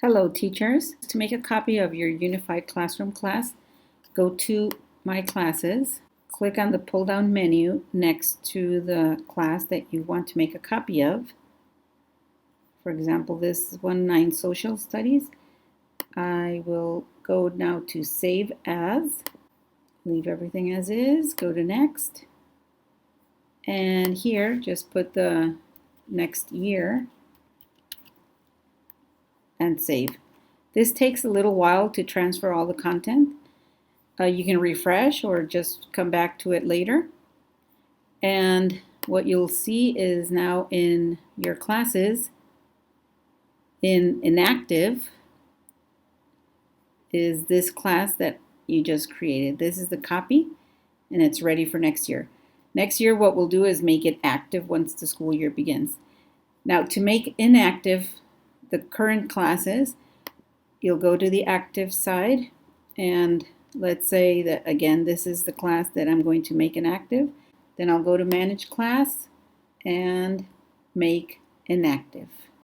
Hello teachers. To make a copy of your Unified Classroom class, go to My Classes, click on the pull-down menu next to the class that you want to make a copy of. For example, this one, 9 Social Studies. I will go now to Save As, leave everything as is, go to Next, and here just put the next year and save. This takes a little while to transfer all the content. You can refresh or just come back to it later. And what you'll see is now in your classes, in Inactive, is this class that you just created. This is the copy, and it's ready for next year. Next year, what we'll do is make it active once the school year begins. Now, to make inactive the current classes, you'll go to the active side, and let's say that, again, this is the class that I'm going to make inactive. Then I'll go to Manage Class and make inactive.